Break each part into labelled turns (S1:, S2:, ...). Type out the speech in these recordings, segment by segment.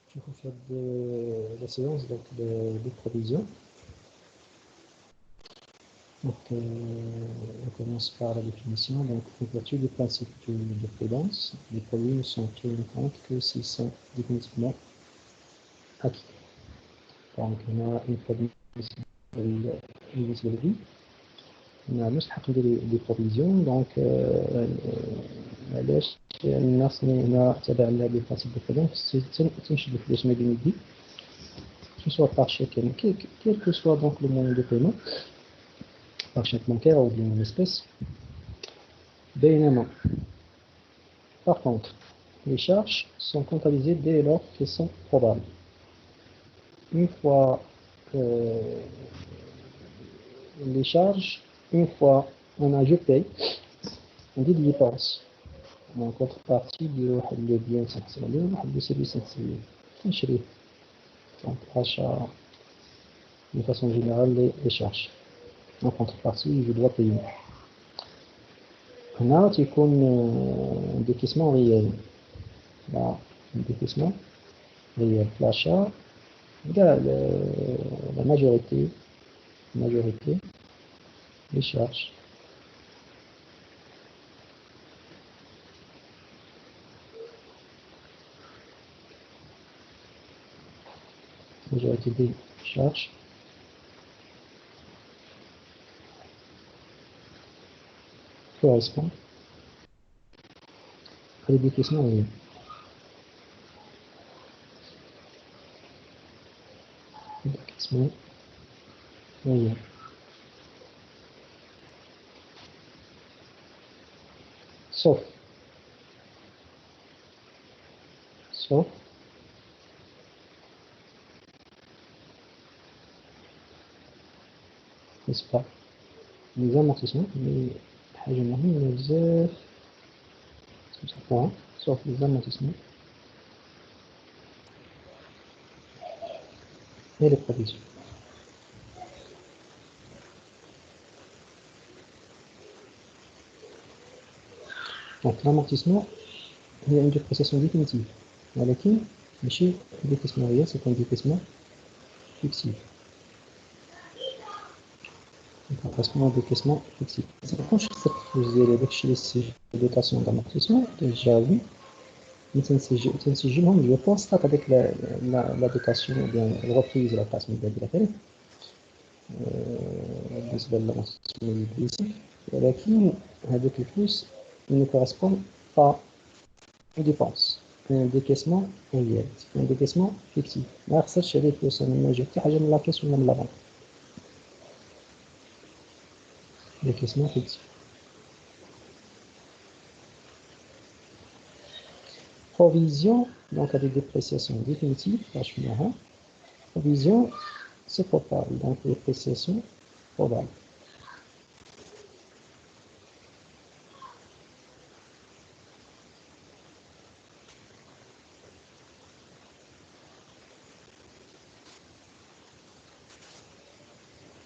S1: je vais faire la séance donc, de provision. Donc, on commence par la définition. Donc, en vertu du principe de prudence, les produits ne sont pris en compte que s'ils sont définitivement acquis. Donc, on a une provision de vie. On a مستحق des provisions. Donc, علاش الناس تبع le principe de prudence تمشي بالفلوس ما بين يدي que ce soit par chèque, quel que soit donc le moyen de paiement, par chèque bancaire ou bien en espèces. Bénément. Par contre, les charges sont comptabilisées dès lors qu'elles sont probables. Une fois les charges, une fois on a je paye, on dit de dépense. En contrepartie de le bien 500 millions, le service 500 millions. Donc achat de façon générale les charges. En contrepartie, je dois payer. هنا تيكون décaissement réel. Là, décaissement réel. L'achat, la majorité des charges. Majorité des charges. Correspond à les décaissements réels. Décaissement réel. Sauf n'est-ce pas les amortissements mais حاجة مهمة بزاف sauf les amortissements et les provisions. Donc l'amortissement il y a une dépréciation définitive ولكن ماشي décaissement réel, c'est un décaissement fictif. Un décaissement fictif. Ça prend je dirais داكشي اللي dotation d'amortissement déjà oui. تنسجلهم جو بونس هذيك لا دوتاسيون ديال الريبريز لا باسمي ديال الفريق بالنسبه للامورتيسمون البيسيك ولكن هذوك الفلوس ne correspondent pas aux dépenses. Un décaissement réel, un décaissement fictif. ما خسرتش عليه فلوس انا ما جبت حتى حاجه من لاكيس ولا من لافون. décaissement fictif. Provision, donc avec dépréciation définitive, provision, c'est probable, donc dépréciation probable.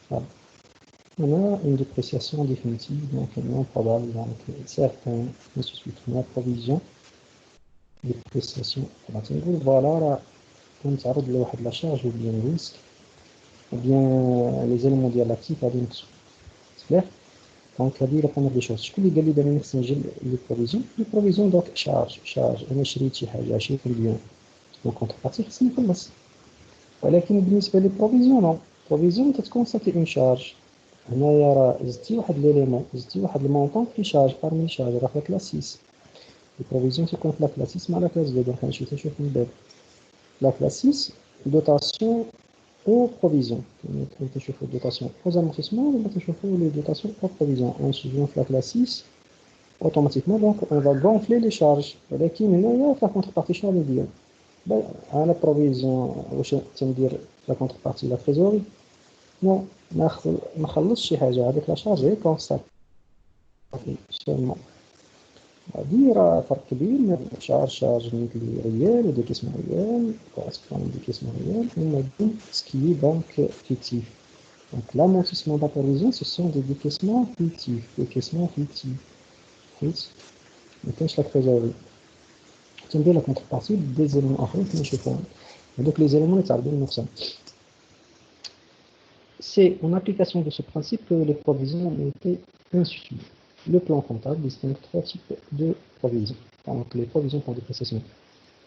S1: Voilà. On a une dépréciation définitive, donc non probable, donc certain, ainsi de suite. On a provision, dépréciation probable. Voilà, là, on تعرض لواحد la charge ou bien le risque, ou bien les éléments de l'actif à l'instant. C'est clair? Donc, هذه la première des choses. شكون اللي قال لي دابا نسجل لي بروفيزيون؟ لي بروفيزيون دونك شارج أنا شريت شي حاجة 20 مليون دونك كونتربارتي خصني نخلص. ولكن بالنسبة لي بروفيزيون نو، بروفيزيون تتكونستاتي اون شارج. هنايا راه زدتي واحد ليليمون، زدتي واحد المونطون في شارج بارمي شارج راه في كلاس 6. البروفيزيون تيكون في لا كلاس 6 مع لا كلاس 2 دونك غنمشي نشوف من بعد. لا كلاس 6 دوتاسيون aux provisions. On peut chauffer les dotations aux amortissements, on peut chauffer les dotations aux provisions. On se joue la classe 6, automatiquement, donc on va gonfler les charges. ولكن هنايا في la contrepartie charge ديال à la provision واش تندير la contrepartie la trésorerie. Non, ما خلصش شي حاجة هذيك لا شارج غير كونستات. seulement. هذه راه فرق كبير بين شارج مثل ريال و décaissement réel, correspond à décaissement réel, et ce qui est donc fictif. Donc l'amortissement de la provision, ce sont des décaissements fictifs. Décaissements fictifs. Mais la trésorerie. تندير la contrepartie des éléments آخرين كما نشوفوهم. Donc les éléments يتعرضوا للنقصان. C'est en application de ce principe que les provisions ont été instituées. Le plan comptable distingue trois types de provisions. Donc les provisions pour dépréciation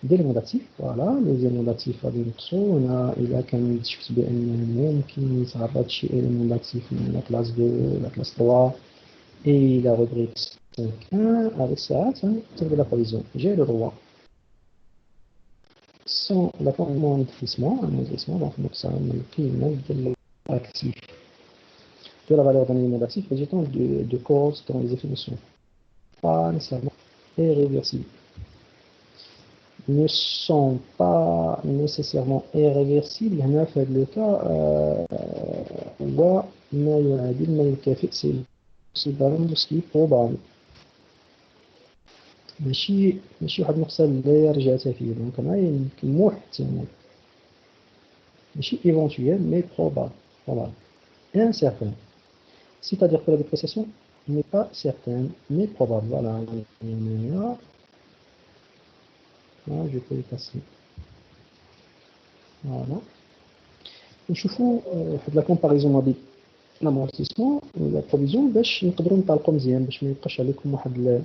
S1: d'éléments d'actifs, voilà, les éléments d'actifs غادي ينقصوا. هنا إلا كان شفت بأن ممكن يتعرض شي élément d'actif من la classe 2 la classe 3 et la rubrique 5.1 avec ça, de la provision. J'ai le droit. Sans l'appointement d'investissement, donc ça me fait actif de la valeur d'un élément d'actif résultant de causes dont les effets ne sont pas nécessairement irréversibles. Ne sont pas nécessairement irréversibles. Il y en a fait le cas où c'est de ce qui est probable. ماشي واحد النقصان اللي رجعتها فيه دونك انا يمكن مو احتمال ماشي éventuel mais probable voilà incertain c'est-à-dire que la dépréciation n'est pas certaine mais probable voilà je peux y passer voilà نشوفوا واحد لا كومباريزون ما بين l'amortissement و la provision باش نقدروا نطلقوا مزيان باش ما يبقاش عليكم واحد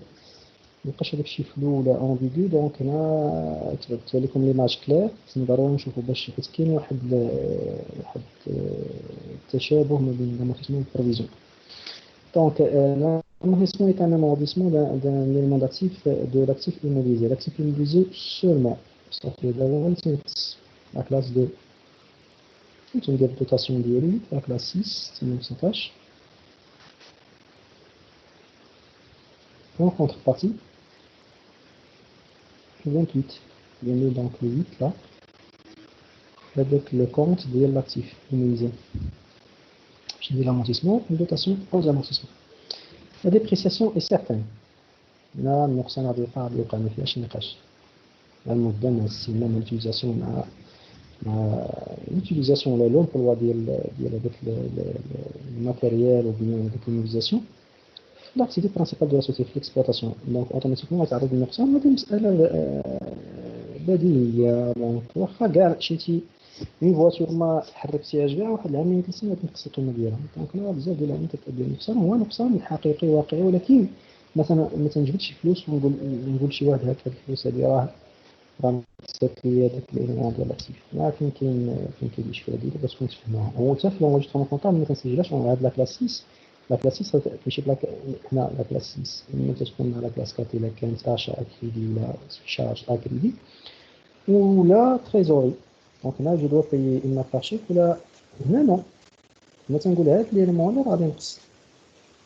S1: مابقاش هذاك الشيء فلو ولا امبيغو. دونك هنا تبت لكم ليماج كلير نقدروا نشوفوا باش حيت كاين واحد التشابه ما بين l'amortissement et la provision. Donc l'amortissement est un amortissement d'un élément d'actif de l'actif immobilisé. L'actif immobilisé seulement. Ça fait la classe de une dotation d'ILU, la classe 6, c'est une pourcentage. En contrepartie, 28. Je mets donc le 8 là, avec le compte de l'actif immobilisé. J'ai dit l'amortissement, une dotation aux amortissements. La dépréciation est certaine. Là, nous avons l'utilisation de l'emploi du matériel ou bien de l'immobilisation. L'activité principale de la société, l'exploitation. Donc, automatiquement, on a des نقصان. هذه مسألة بديهية. Donc, واخا كاع شريتي une voiture ما تحركتيهاش كاع واحد العامين ثلاثين غتنقص القيمة ديالها. دونك هنا بزاف ديال العامين كتأدي النقصان هو نقصان حقيقي واقعي ولكن مثلا ما تنجبدش فلوس ونقول شي واحد هاك هاد الفلوس هادي راه نقصت ليا داك الإيليمون ديال لاكتيف. لكن كاين الإشكال ديالو باش تكون تفهموها. هو حتى في لونجسترومون كونطابل ما كنسجلهاش هاد لا كلاس 6. La classe 6 تمشي هنا la classe 6 ملي تكون la classe 4 إلا كانت achat à crédit ولا charge à crédit ولا trésorerie. Donc هنا je dois payer une part chèque ولا هنا non. هنا تنقول هاد الإيليمون اللي غادي ينقص.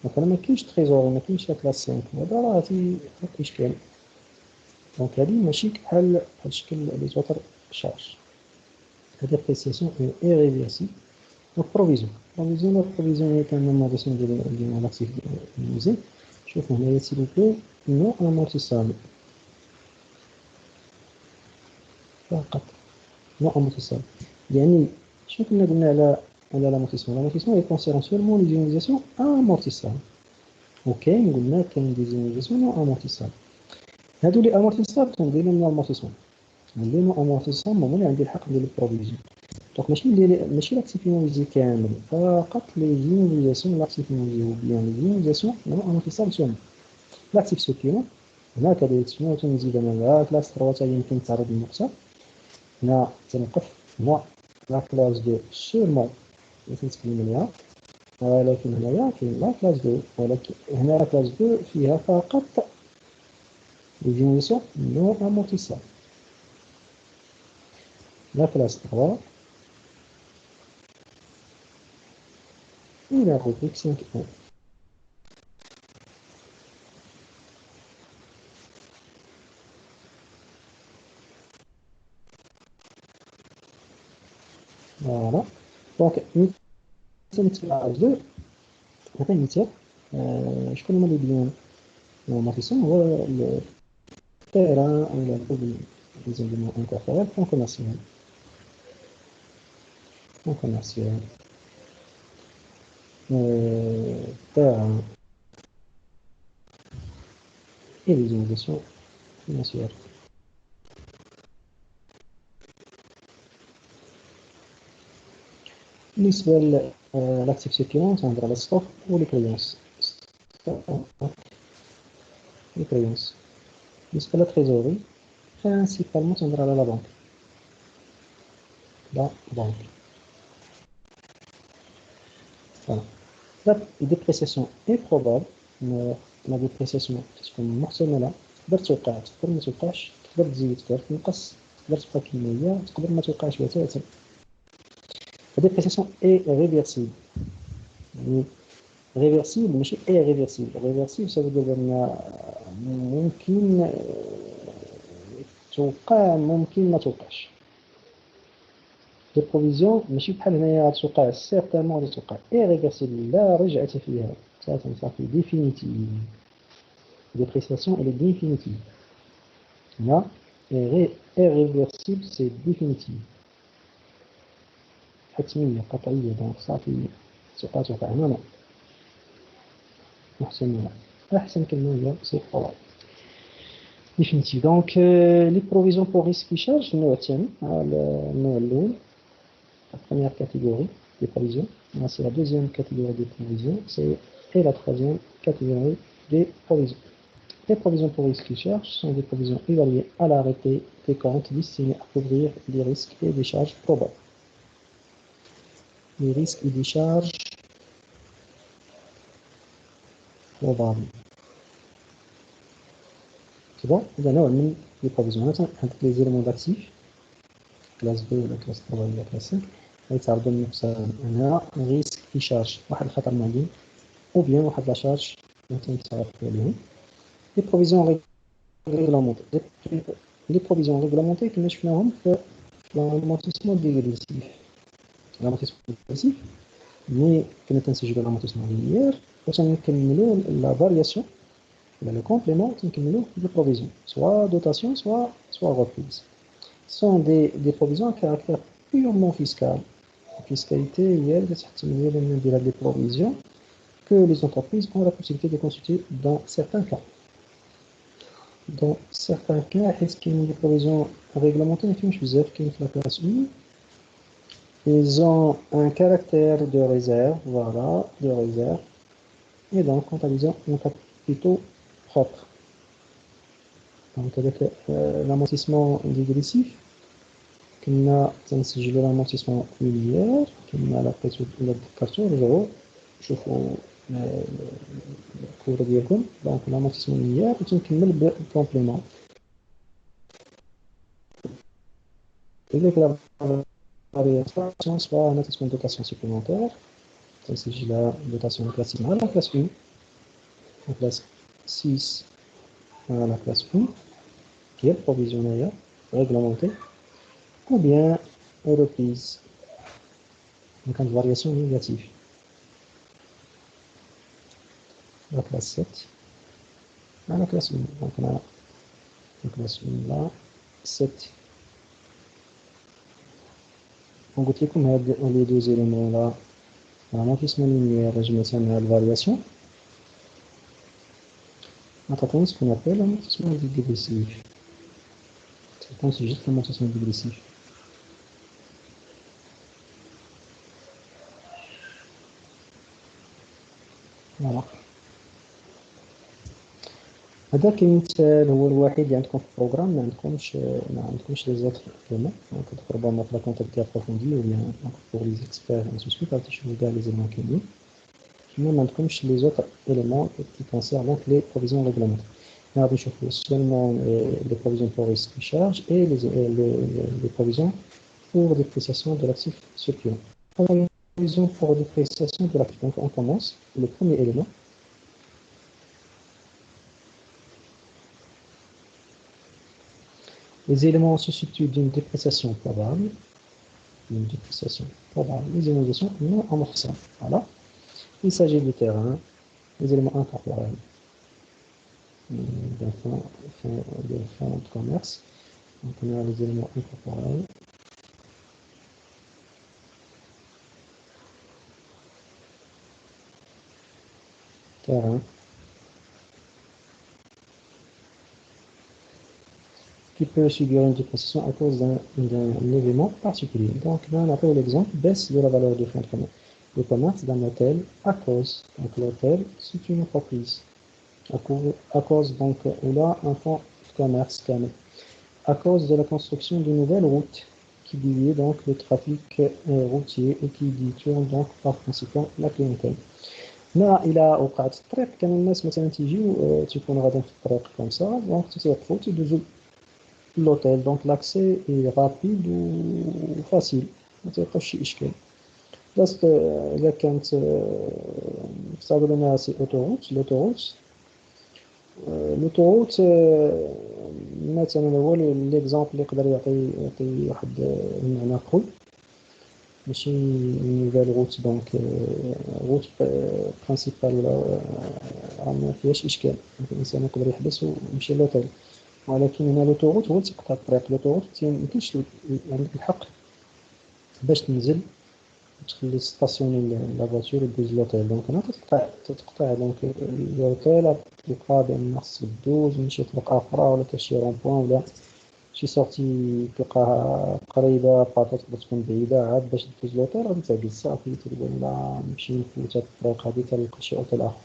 S1: دونك هنا ما كاينش trésorerie ما كاينش la classe 5 هذا راه غادي إشكال. دونك هادي ماشي بحال الشكل les autres charges. La dépréciation est irréversible. Donc provision. La provision est un amortissement de l'actif immobilisé. شوفوا هنايا s'il vous plaît non amortissable. فقط non amortissable. يعني شنو كنا قلنا على l'amortissement. L'amortissement est concernant seulement les immobilisations amortissables. وكاين قلنا كاين des immobilisations non amortissables. هادو لي amortissables تندير لهم l'amortissement. اللي non amortissable هما اللي عندي الحق ندير البروفيزيون. دونك ماشي لاكتيف immobilisé كامل فقط لي زيموبيليزاسيون لاكتيف immobilisé ou bien les immobilisations non amortissables seulement. لاكتيف سكينة هنا كذلك شنو تنزيد انا كلاس 3 حتى يمكن تعرض للنقصان. هنا تنوقف هنا لا كلاس 2 سولمون اللي تنتكلم عليها ولكن هنايا كاين لا كلاس 2 ولكن هنا لا كلاس 2 فيها فقط les immobilisations non amortissables. La classe 3 et la rubrique 5.1. Voilà. Donc, مثال 2 مثال شكون هما اللي بيان l'amortissement هو التيران أو les éléments incorporels plan commercial. Plan commercial. Terrain et les obligations financières. بالنسبة l'activité cliente, on a le stock ou les créances. Les créances. بالنسبة la trésorerie, principalement, on a la banque. La banque. Voilà. La dépréciation est probable. La dépréciation, parce que المحسن لا تقدر توقع تقدر ما توقعش تقدر تزيد تقدر تنقص تقدر تبقى كمية تقدر ما توقعش بتاتا. La dépréciation est réversible. réversible ماشي irréversible. réversible ça veut dire أن ممكن توقع ممكن ما توقعش. les provisions ماشي بحال هنايا غتوقع certainement غتوقع irréversible لا رجعة فيها صافي définitive. dépréciation elle est définitive. là irréversible c'est définitive حتمية قطعية donc صافي توقع هنا لا أحسن كلمة هي c'est probable définitive. donc les provisions pour risque qui charge النوع الثاني النوع الأول la première catégorie des provisions. C'est la deuxième catégorie des provisions. Et la troisième catégorie des provisions. Les provisions pour risques et charges sont des provisions évaluées à l'arrêté des comptes destinées à couvrir les risques et des charges probables. Les risques et des charges probables. C'est bon? Il y en a les provisions. Maintenant, avec les éléments d'actifs, classe B, la classe 3 et la classe 5, غيتعرضوا للنقصان هنا ريسك في شارج واحد الخطر معين ou bien واحد لا شارج مثلا تعرفوا عليهم. les provisions réglementées. les provisions réglementées كما شفناهم في l'amortissement dégressif. l'amortissement dégressif ملي كنا تنسجلوا l'amortissement linéaire وتنكملوا la variation ولا le complément تنكملوه بالprovision soit dotation soit reprise. Ce sont des provisions à caractère purement fiscal. La fiscalité, elle est des provisions que les entreprises ont la possibilité de consulter dans certains cas. Dans certains cas, est-ce qu'il y a des provisions réglementées qui la classe 1 ils ont un caractère de réserve, voilà, de réserve, et donc comptabilisant un capitaux propre. Donc avec l'amortissement dégressif, كنا تنسجلوا l'amortissement linéaire كنا كارتو رجعوا شوفوا الكورة ديالكم دونك l'amortissement linéaire وتنكمل بالكومبليمون إذا كلا variation soit أنا تتكون dotation supplémentaire تنسجل dotation classique مع la classe 1 la classe 6 مع la classe 1 qui est provisionnelle réglementée ou bien reprise. Donc une variation négative. La classe 7. La classe 1. Donc on a la classe 1 là, 7. On goûte comme les deux éléments là. L'amortissement linéaire, je mets ça dans la variation. On a ce qu'on appelle l'amortissement dégressif. C'est juste l'amortissement dégressif. Voilà. هذا كمثال هو الوحيد اللي عندكم في البروغرام ما عندكمش لي زوطر كلمه دونك ربما في لا كونتابيليتي ابروفوندي ولا بور لي اكسبير انسو سويت غادي تشوفوا كاع لي زيلمون كاملين كما ما عندكمش لي زوطر éléments qui concernent donc les provisions réglementaires. غادي نشوفوا seulement les provisions pour risque et charge et les provisions pour dépréciation de l'actif suppléant. Les provisions pour dépréciation de l'actif, donc on commence le premier élément. Les éléments se situent d'une dépréciation probable. Une dépréciation probable. Les éléments non amortissables. Voilà. Il s'agit du terrain, les éléments incorporels, des fonds de commerce. Donc on a les éléments incorporels. Terrain. qui peut subir une dépréciation à cause d'un événement particulier. Donc là, on appelle l'exemple baisse de la valeur du fonds de commerce d'un hôtel à cause. Donc l'hôtel, c'est une entreprise. À cause donc, là, un fonds de commerce quand même. À cause de la construction de nouvelles routes qui délient donc le trafic routier et qui détournent donc par conséquent la clientèle. هنا إلى وقعت الطريق كانوا الناس مثلا تيجيو تيكونوا غاديين في الطريق كومسا دونك تيوقفوا تيدوزو لوطيل دونك لاكسي اي رابيد و فاسيل ما تيلقاوش شي إشكال بلاص إلا كانت نفترضوا أنها سي لوتوروت مثلا هو ليكزامبل اللي يقدر يعطي واحد المعنى قوي ماشي نوفال روت دونك روت برينسيبال ولا ما فيهاش اشكال الانسان يقدر يحبس ويمشي لوطيل ولكن هنا لوطوروت هو تيقطع الطريق لوطوروت ميمكنش عندك الحق باش تنزل وتخلي ستاسيوني لا فواتور ودوز لوطيل دونك هنا تقطع دونك لوطيل تلقى بان خصك دوز من شي طرق اخرى ولا شي رون بوان ولا شي سورتي تلقاها قريبه بارفو تقدر تكون بعيده عاد باش دوز لوطيل غادي تعجز صافي تقول لا نمشي نفوت هاد الطريق هادي تلقى شي اوتيل اخر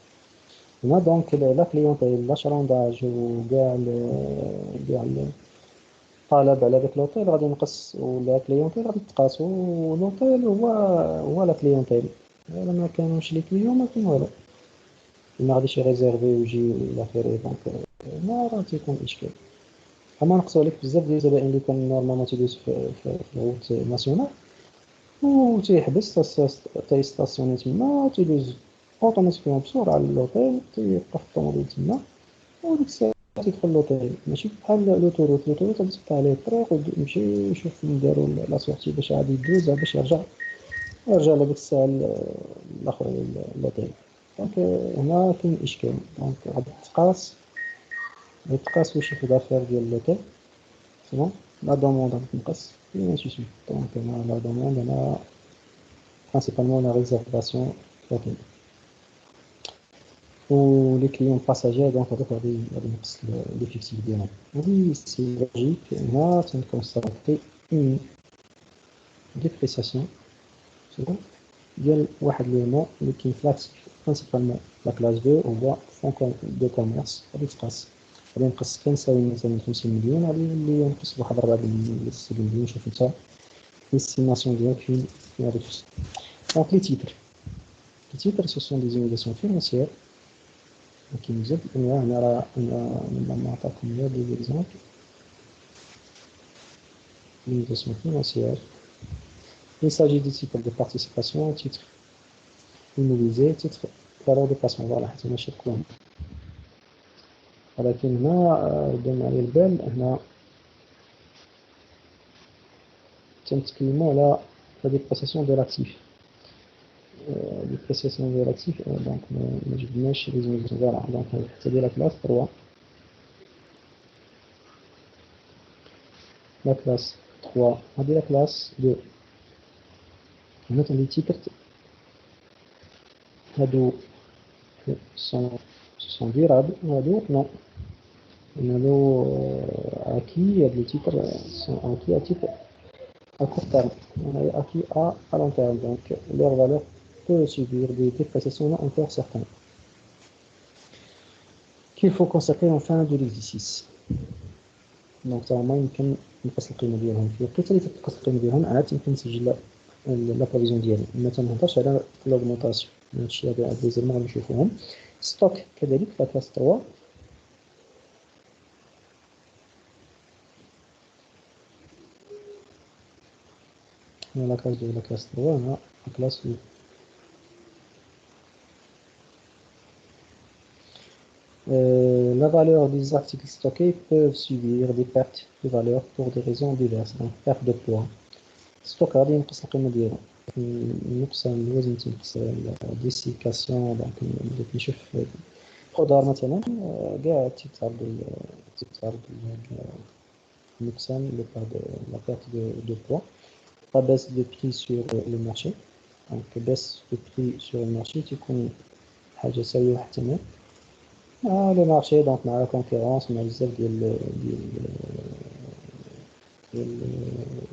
S1: هنا دونك لا كليونتيل لا شرونداج وكاع الطلب على داك لوطيل غادي ينقص ولا كليونتيل غادي تقاس ولوطيل هو لا كليونتيل الا ما كانوش لي كليون ما كاين والو ما غاديش يريزيرفي ويجي الى اخره دونك ما راه تيكون اشكال اما نقصوا عليك بزاف ديال الزبائن اللي كان نورمالمون تيدوز في الروت ناسيونال و تيحبس تيستاسيوني تما تيدوز اوتوماتيكمون بسرعه على لوطيل تيبقى في الطوموبيل تما وديك الساعه تيدخل لوطيل ماشي بحال لوطوروت غادي تقطع عليه الطريق ويمشي يشوف فين داروا لا سورتي باش عاد يدوز باش يرجع لهاديك الساعه الاخر لوطيل دونك هنا كاين اشكال دونك غادي تقاس واش ياخد افير ديال لوطيل سي لا دوموند غادي تنقص et ainsi de suite. Donc, la demande, on a principalement la réservation d'hôtel. Pour les clients passagers, donc, on va l'effectif des noms. Oui, c'est logique. Là, on constate une dépréciation. C'est bon. Il y a un élément qui flatte principalement la classe 2, on voit fonds de commerce à l'espace. غادي ينقص كان يساوي مثلا 50 مليون غادي يولي ينقص بواحد 4 مليون شوف انت l'estimation ديالك فين غادي توصل. دونك لي تيتر سو سون دي زيميلاسيون فينانسيير كاين بزاف ديال الانواع انا راه نعطيكم غير دي زيكزامبل زيميلاسيون فينانسيير il s'agit des titres de participation titres immobilisés titres valeur de placement voilà حتى ماشي كلهم ولكن هنا دون على البال هنا تنتكلموا على la dépréciation de l'actif. Dépréciation de l'actif, donc ما جبناش les images voilà donc c'est la classe 3 la classe 3 هذه la classe 2 هنا les titres هادو sont durables هادو non هادو acquis هاد les titres sont acquis à titre à court terme, on a acquis à long terme, donc leur valeur peut subir des dépréciations encore certaines qu'il faut constater en fin de l'exercice. Donc ça ما يمكن نقص القيمة ديالهم في الوقت اللي تنقص القيمة ديالهم عاد يمكن نسجل لا بروفيزيون ديالي ما تنهضرش على لاغمونطاسيون هادشي هاد لي زيرمون غادي نشوفوهم. ستوك كذلك لا كلاس 3 la classe 2 la classe 3 on a la classe 2 la valeur des articles stockés peuvent subir des pertes de valeur pour des raisons diverses donc perte de poids stock غادي ينقص القيمة ديالو نقصان الوزن تنقص الديسيكاسيون دونك نشوف خضار مثلا كاع تتعرض النقصان la perte de poids la baisse de prix sur le marché donc baisse de prix sur le marché تكون حاجة سيئة احتمال le marché donc مع la concurrence مع بزاف ديال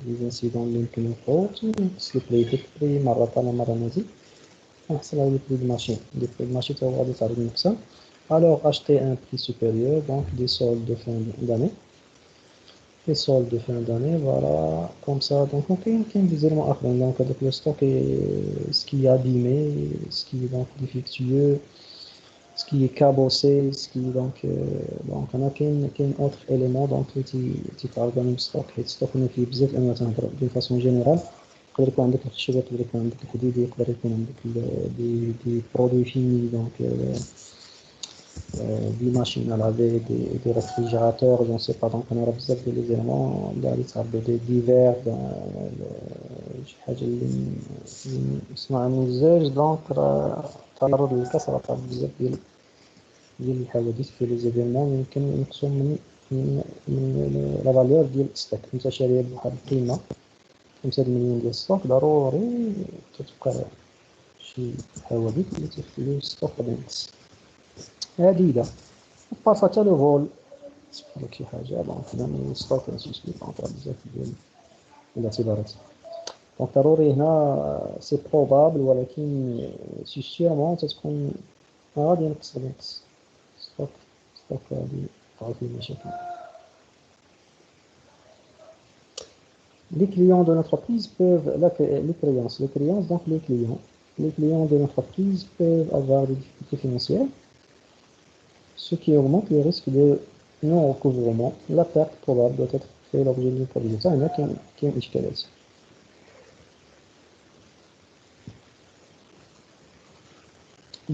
S1: لي انسيدون اللي يمكن يوقعو نقص البري ديك البري مرة طالع مرة نازل نحصل على البري دو ماشين لي بري دو ماشين تا هو غادي تعرض نقصان alors acheter un prix supérieur donc des soldes de fin d'année les soldes de fin d'année voilà comme ça donc كاين des éléments اخرين donc هذاك le stock ce qui est abîmé ce qui est donc défectueux ce qui est cabossé ce qui est donc donc انا كاين autre élément donc اللي تعرض stock حيت stock ما فيه بزاف انا تنهضر de façon générale يقدر يكون عندك الخشب يقدر يكون عندك الحديد يقدر يكون عندك دي برودوي فيني دونك دي ماشين à laver des réfrigérateurs je ne sais pas donc انا راه بزاف ديال لي زيرمون اللي غادي تعرضوا دي ديفير شي حاجه اللي صناعه من الزاج دونك راه تعرض للكسره تعرض بزاف ديال الحوادث في لي زيفيرمون يمكن ينقصوا من لا فالور ديال الستوك انت شاريه بواحد القيمه 5 مليون ديال الستوك ضروري تتوقع شي حوادث اللي تخلي الستوك ينقص هادي دا بارفا حتى لو فول تفرق شي حاجه دونك من الستوك نسيت دونك بزاف ديال الاعتبارات دونك ضروري هنا سي بروبابل ولكن سي سيغمون تتكون غادي ينقص ستوك غادي يقعو فيه مشاكل. Les clients de l'entreprise peuvent, les créances, donc les clients de l'entreprise peuvent avoir des difficultés financières, ce qui augmente le risque de non-recouvrement. La perte probable doit être fait l'objet d'une provision. Ça, il y a qui est إشكالات.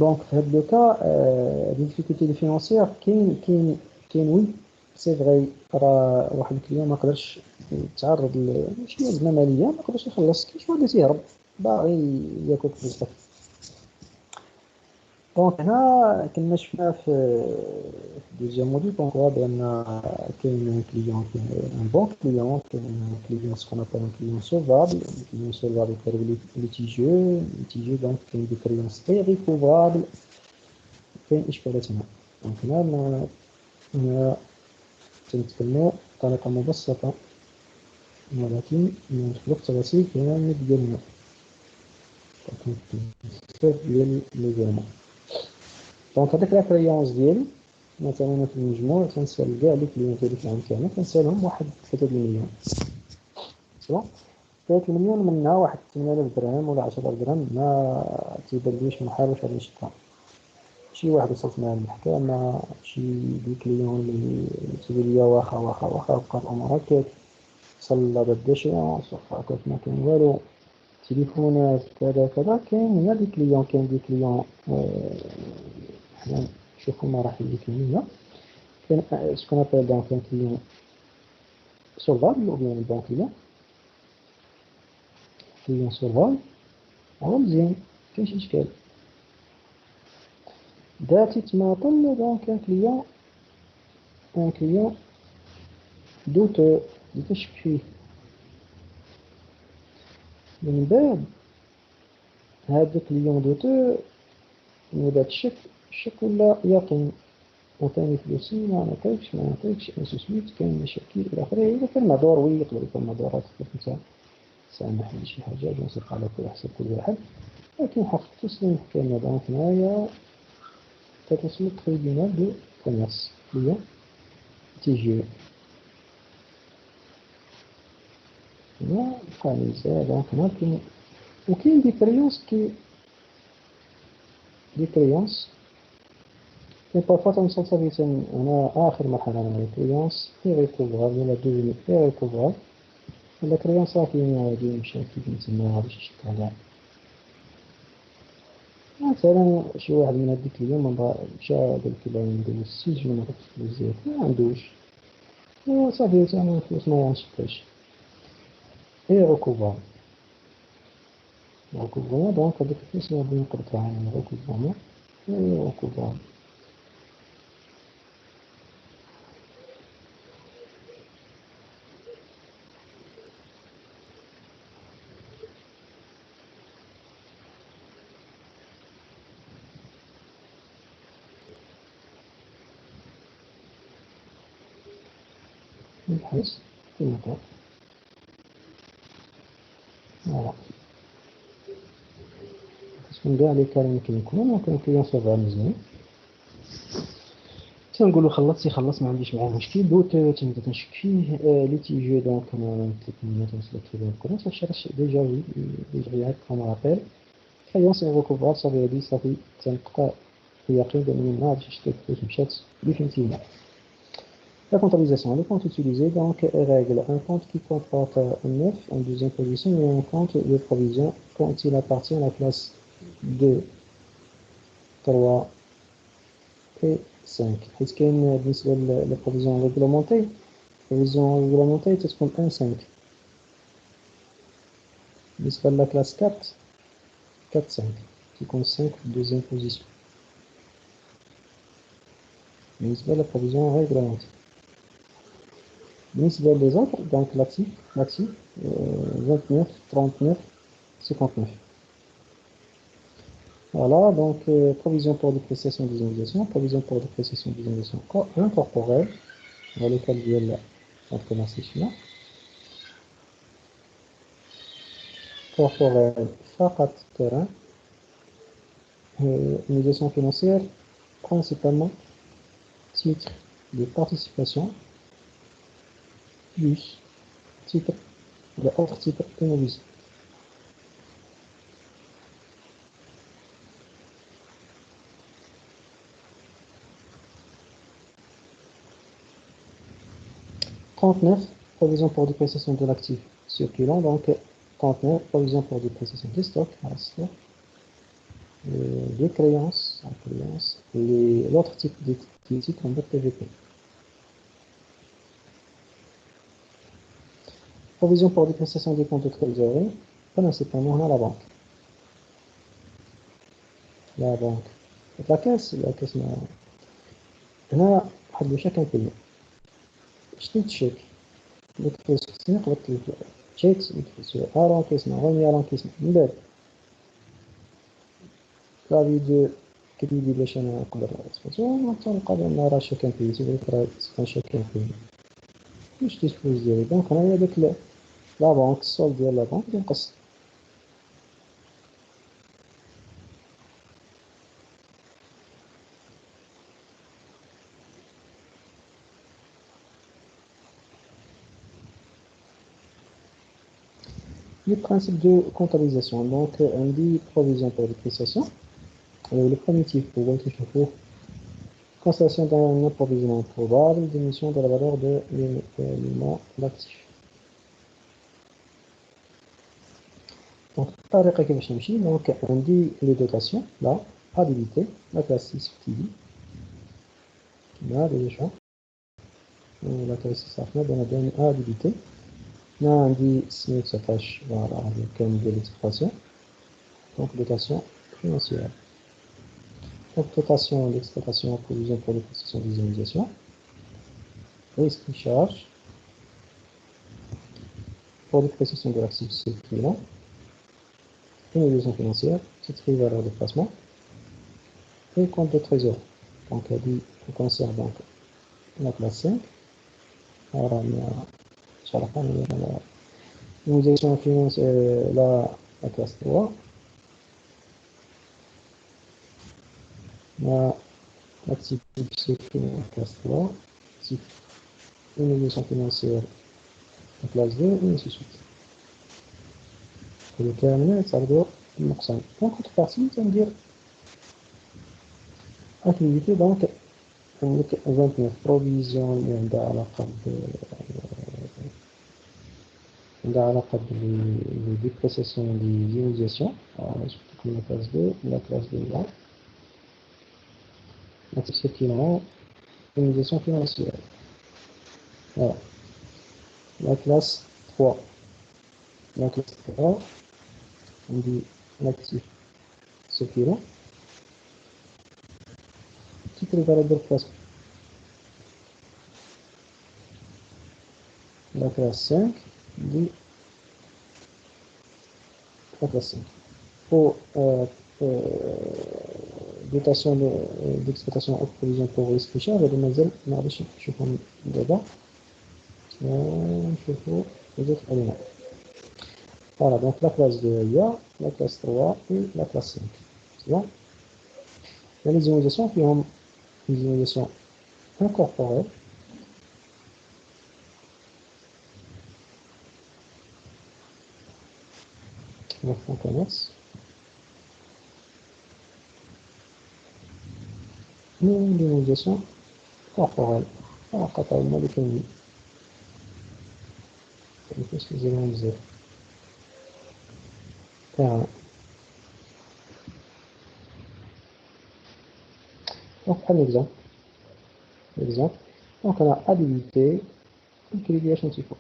S1: Donc, dans le cas des difficultés financières, oui, c'est vrai, راه واحد الكليون ما قدرش يتعرض لشي أزمة مالية ما قدرش يخلص كيفاش غادي يهرب باغي ياكل فلوسك دونك هنا كنا شفنا في ديجا موديل دونك بان كاين كليون ان بون كليون كاين كليون سكون ابل ان كليون سولفابل كليون سولفابل كيربلي ليتيجيو دونك كاين دي كريونس تي ريكوفرابل كاين اشكالات هنا دونك هنا تنتكلمو بطريقة مبسطة ولكن ندخلو في التفاصيل كامل ديالنا بزاف ديال لي زيرمون دونك هاديك لا كريونس ديالي مثلا في المجموع تنسال كاع لي كليون ديالي في العام كامل تنسالهم واحد 3 مليون صافي 3 مليون منها واحد 8000 درهم ولا 10000 درهم ما تيبانليش محال واش غادي نشدها شي واحد وصلت معاه المحكمة شي دي كليون اللي تقول لي واخا بقى الامور هكاك وصل لا ديشيونس واخا ما كاين والو تليفونات كذا كاين هنا دي كليون حنا نشوفو المراحل اللي كاينين كاين سكون ابل دونك كاين كليون سولفابل وبيان بون كليون سولفابل هو مزيان كاين شي اشكال ذاتي تماطل دونك ان كليون دوتو اللي تشك فيه من بعد هاد كليون دوتو من بعد الشك ولا يقين عطيني فلوسي ما نعطيكش انسوسميت كاين مشاكل الى اخره اذا كان معذور وي يقدر يكون معذورات انت سامحني شي حاجه نوثق على كل حسب كل واحد لكن حق تسلم المحكمه دونك هنايا تتصل التريبيونال دو كوميرس اللي هي تيجي هنا بقى نساء دونك هنا كاين وكاين دي كريونس كاين بارفوا تنوصل صافي هنا آخر مرحلة من الكريونس إيريكوفرابل ولا دوزيام إيريكوفرابل ولا كريونس صافي غادي يمشي كيف تما غاديش يشك عليها مثلا شي واحد من هاد الكليون مشى قالك لا ندير السجن وما كتفلوس زيادة ما عندوش صافي تما الفلوس ما غنشكاش إيريكوفرابل دونك هاديك الفلوس غادي نقدروا على إيريكوفرابل نبحث في المطار Voilà. Parce qu'on a les cas qui nous connaissent, donc on se va amuser. تنقولوا خلصتي خلص ما عنديش معاه مشكل دوت تنبدا تنشك فيه اللي تيجي دونك انا نتمنى توصلك في الكورس وشرح ديجا يعرف كما رابيل كريون سي ريكوفر صافي هادي صافي تنبقى في يقين بان ما عرفتش شتي كيفاش مشات définitivement. La comptabilisation, le compte utilisé, donc règle un compte qui comporte un 9 en deuxième position et un compte de provision quand il appartient à la classe 2, 3 et 5. Est-ce qu'il y a une provision réglementée? La provision réglementée est comme 1, 5. بالنسبة la classe 4, 4, 5, qui compte 5 deuxième position. بالنسبة la provision réglementée. بالنسبة les autres, donc l'actif, 29, 39, 59. Voilà, donc provision pour dépréciation des obligations, provision pour dépréciation des obligations incorporelles. On va les calculer là, on commence ici là. Corporelle, فقط terrain. Obligation financière, principalement titre de participation plus titre de autres titres immobiliers. Provision pour dépréciation de l'actif circulant, donc 39, provision pour dépréciation des stocks, les créances, l'autre type de titres en PVP. Provision pour dépréciation des comptes de trésorerie, principalement à la banque. La banque. La caisse, هنا واحد chacun paye. شنو تشيك اللي كيفاش خصني قبضت تشيك كيفاش رونكيسمون غني رونكيسمون من بعد لافي دو كريدي باش انا نقدر نسباتو تنلقى بان راه شاكان بيي تيقولك راه كان شاكان بيي مش الفلوس ديالي دونك هنايا داك لا بانك السولد ديال لا بانك ينقص. Le principe de comptabilisation, donc on dit provision pour dépréciation. Le premier type, pour voir constatation d'un approvisionnement probable, diminution de la valeur de l'élément d'actif. Donc, donc on dit les dotations, là, habilité, la classe 6 qui dit, là déjà, la classe 6 on a bien habilité. Là, on dit SMIC s'attache avec le thème de l'exploitation, donc dotation financière. Donc, dotation d'exploitation, provision pour les prestations des immunisations, risque de charge, pour les prestations de l'actif circulant, immobilisation financière, titre valeur de placement, et compte de trésor. Donc, on conserve donc la classe 5. Alors, on a l'immobilisation financière, la classe 3. L'actif circulant, la classe 3. Immobilisation financière, la classe 2, et ainsi de suite. Et le terminal, ça veut dire المقسم. En contrepartie, ça veut dire activité, donc 29 provision اللي عندها علاقة بالديبريسياسيون دي immobilisation. Surtout la classe 2, la classe 2 là. Donc c'est qui est immobilisation financière. Voilà. La classe 3. La classe 3, on dit l'actif circulant, titre de valeur de placement. La classe 5, on dit la classe 5. Pour dotation d'exploitation ou provision pour risque de charge, mademoiselle, معليش نشوفهم دابا نشوفوا les autres éléments. Voilà, donc la classe 2 il y a, la classe 3 et la classe 5. C'est bon? Il y a les immunisations qui ont une immunisation incorporelle. Donc on commence. Ou l'immunisation corporelle. Alors, quand on a les canines, qu'est-ce que vous allez me dire? Terrain. Donc, un exemple. Exemple. Donc, on a habilité الكريدية شنتيفو.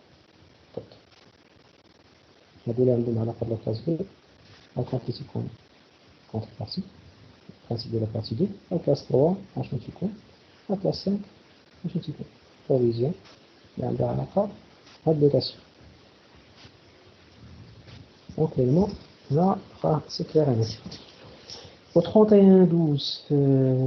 S1: هذول عندهم علاقة بالكلاس 2 أو كونتي تكون contrepartie, principe de la partie 2, la classe 3 عشان تكون la classe 5 عشان تكون provision اللي عندها علاقة بالدوتاسيون. Donc l'élément là, c'est clair et net. Au 31-12,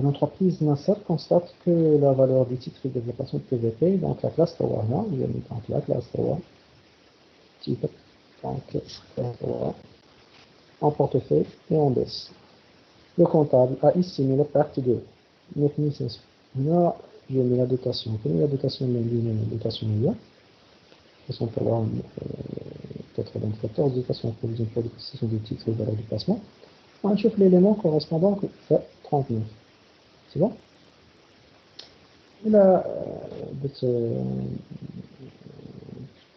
S1: l'entreprise Nasser constate que la valeur du titre de développement de PVP, donc la classe 3, là, vous avez donc la classe 3, titre, donc classe 3, en portefeuille et en baisse. Le comptable a estimé la perte de 9500. Là, j'ai mis la dotation. Quelle est la dotation de la dotation IA? Ce sont pour 94 dotations en provision pour l'exposition du titre et valeur du placement. On chauffe l'élément correspondant à 39. C'est bon? Et là,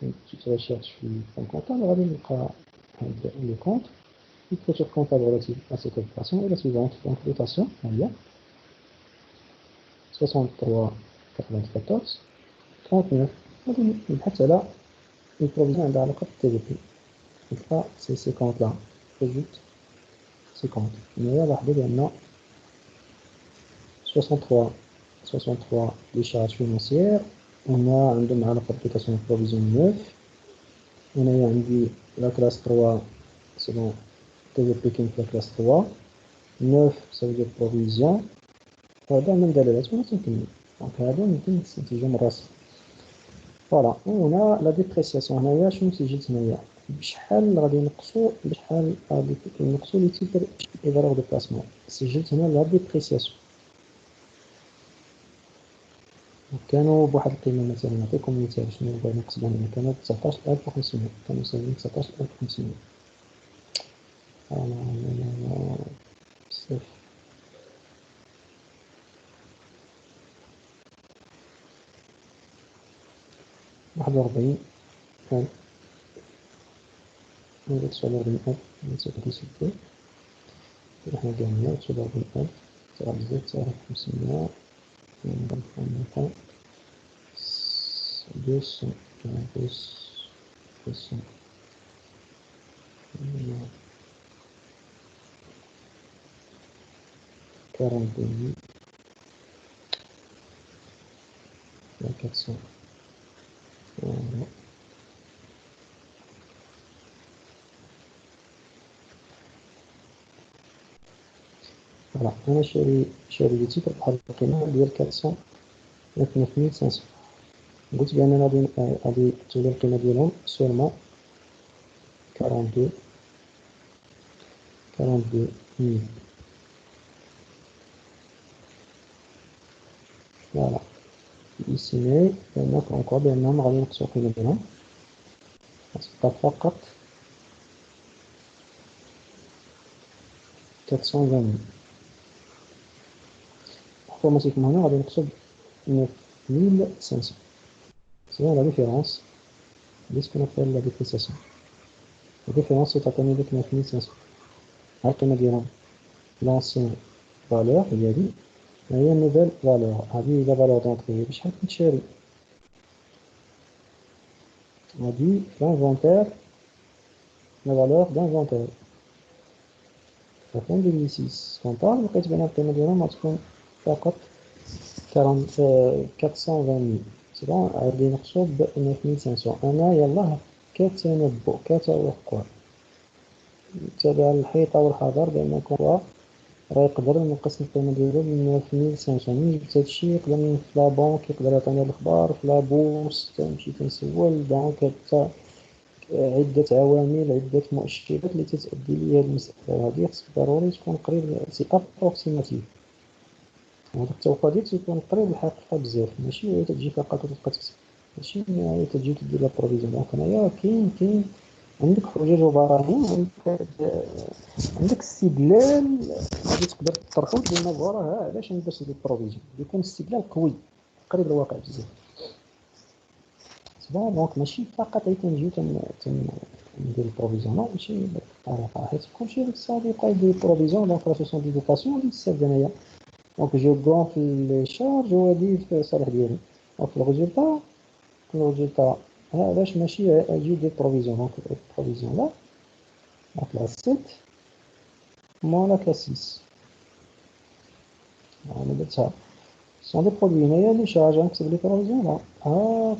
S1: une petite recherche sur le comptable, on va aller le compte. Une clôture comptable relative à cette opération est la suivante. Donc, dotation, il y a 63, 94, 39. نبحث على البروفيزيون عندها علاقة بالتي في بي. سي 50 là. Ajoute 50. هنايا لاحظوا بأن 63 les charges financières. On a عندهم علاقة بالdotation provision 9. هنايا عندي la classe 3 selon TVP كاين في la classe 3. 9 ça veut dire provision. هذا من دلالات ولا تنكمل. Donc هذا يمكن نستنتجو من راسي. فوالا وهنا لا ديبريسياسيون هنايا شنو سجلت هنايا بشحال غادي نقصو بشحال غادي نقصو لي تيتر اي فالور دو بلاسمون سجلت هنا لا ديبريسياسيون كانوا بواحد القيمه مثلا نعطيكم مثال شنو بغينا نقصدو هنا كانوا 19500 كانوا ساهمين 19500 انا بزاف 41,000 49,000 166 احنا جمعنا 49,000 9 500 200 42 400 فوالا انا شاري لي تيتر بحال القيمه ديال 439,500 قلت بان انا غادي تولي القيمه ديالهم سولمون 42,000 فوالا يسمي بانك اونكور بانهم غادي ينقصو القيمه ديالهم غتبقى فقط 420,000 automatiquement هنا غادي نقصو 9,500. C'est la différence de ce qu'on appelle la dépréciation. La différence c'est à 9,500. عطينا ديالهم l'ancienne valeur هي هذه هي nouvelle valeur هذه la valeur d'entrée بشحال كنت شاري هذه l'inventaire la valeur d'inventaire فكان دير لي 6 كونطار لقيت بان القيمه ديالهم غتكون فقط 420,000 c'est bon غادي نقصو ب 9,500 انا يلاه كتنبؤ كتوقع تابع الحيطه والحذر بانكم راه يقدر ينقص القيمه ديالو ب 9,500 ملي جبت هادشي يقدر في لا بونك يقدر يعطيني الاخبار في لا بورس تمشي تنسول البنك حتى عدة عوامل، عدة مؤشرات اللي تتأدي لهذه المسألة، وهذه خصك ضروري تكون قريب سي ابروكسيماتيف. هذاك التوقع ديالك تيكون قريب للحقيقة بزاف، ماشي هي تجي فقط وتبقى تكتب، ماشي هي تجي تدير لا بروفيزيون. دونك هنايا كاين عندك حجج وبراهين، عندك استدلال غادي تقدر تطرحو تقول فوالا علاش انا باش ندير بروفيزيون، يكون استدلال قوي قريب للواقع بزاف. دونك ماشي فقط غير تنجيو ندير البروفيزيون، لا ماشي بالطريقه، حيت كلشي ديك الساعه يبقى يدير البروفيزيون. دونك راه سوسون ديديكاسيون اللي تستافد هنايا. دونك جو كون في لي شارج وهادي في الصالح ديالي. دونك الريزولتا علاش ماشي اجي دير بروفيزيون. دونك البروفيزيون لا، دونك لا 7 مولا لا 6 انا درتها سون دي برودوي. هنايا لي شارج غنكتب لي بروفيزيون لا،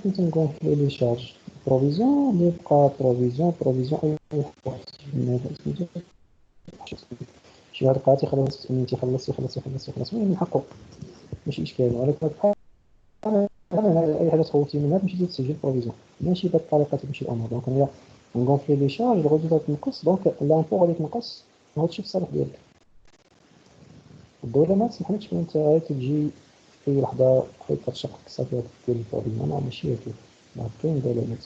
S1: كنت نكونفلي لي شارج بروفيزيون اللي بقى بروفيزيون اي واحد من هذا سميتو شي واحد بقى تيخلص المهم نحقق ماشي اشكال. ولكن بحال اي حاجه تخوفتي منها تمشي تسجل بروفيزيون، ماشي بهاد الطريقه تمشي الامور. دونك هنايا نكونفلي لي شارج الريزولتا تنقص، دونك لامبو غادي تنقص، هادشي في الصالح ديالك. الدولة ما تسمحلكش انت تجي في لحظة حيت ترشق صافي دير البروفيزيون، ماشي هكاك. كاين دلالات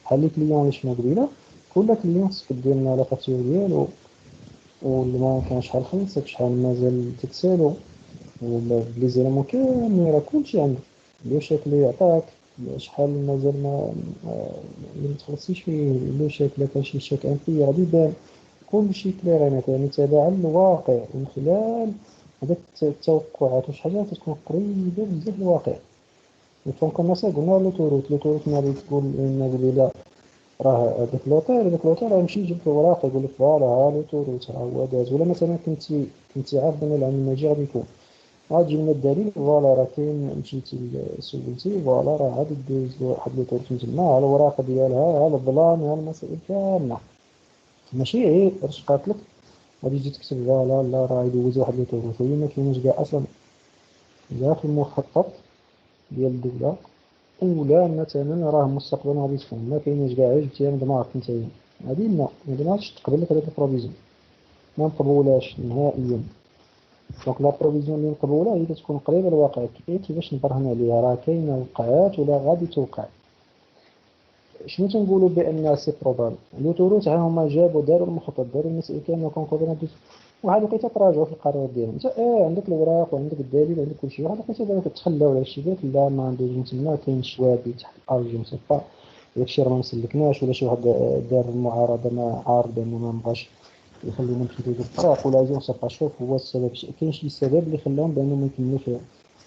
S1: بحال لي كليون اللي شفنا قبيله، كل كليون خصك دير لنا لا فاتور ديالو، والما كان شحال خلصك، شحال مازال تتسالو، ولا لي زيليمون كاملين راه كلشي عندك، لو شاك اللي عطاك، شحال مازال ما تخلصيش فيه، لو شاك لا كان شي شاك امبي غادي يبان، كلشي كلير. يعني تابع الواقع من خلال هذاك التوقعات، وشي حاجه تكون قريبه بزاف للواقع. دونك مثلا قلنا لوتوروت ملي تقول لنا قبيله راه هذاك لوطير يمشي يجيب الوراق يقول لك فوالا ها لوتوروت ها هو داز. ولا مثلا كنتي عارف بان العام الماجي غادي يكون، غتجي لنا الدليل فوالا راه كاين، مشيتي سولتي فوالا راه غادي دوز واحد لوتوروت من تما، ها الوراق ديالها، ها البلان، ها المسائل كامله، ماشي غير رشقات لك غادي تجي تكتب فوالا لا راه يدوز واحد لوتوروت. هي ما كاينش كاع اصلا لا في المخطط ديال الدوله، ولا مثلا راه مستقبلا غادي تكون، ما كاينش كاع غير جبتيها من دماغك نتايا. هادي لا، ما دماغش تقبل لك هذاك البروفيزيون، ما مقبولاش نهائيا. دونك لا بروفيزيون اللي مقبوله هي تكون قريبه للواقع. كيفاش نبرهن عليها؟ راه كاينه وقعات ولا غادي توقع. شنو تنقولوا بان سي بروبابل؟ لوتوروت ها هما جابوا داروا المخطط، داروا المسائل كامله كونكورنا، واحد الوقيته تراجعوا في القرار ديالهم. انت عندك الوراق وعندك الدليل وعندك كلشي، واحد الوقيته دابا كتخلاو على شي قالك لا ما ندوز من تما، كاين شوابي تحت الارض جو سي با، داكشي راه ما مسلكناش، ولا شي واحد دار المعارضه ما عارض بان ما بغاش يخلينا نمشيو ندوزو الطريق، ولا جو سي با. شوف هو السبب، كاين شي سبب اللي خلاهم بانهم ما يكملوش.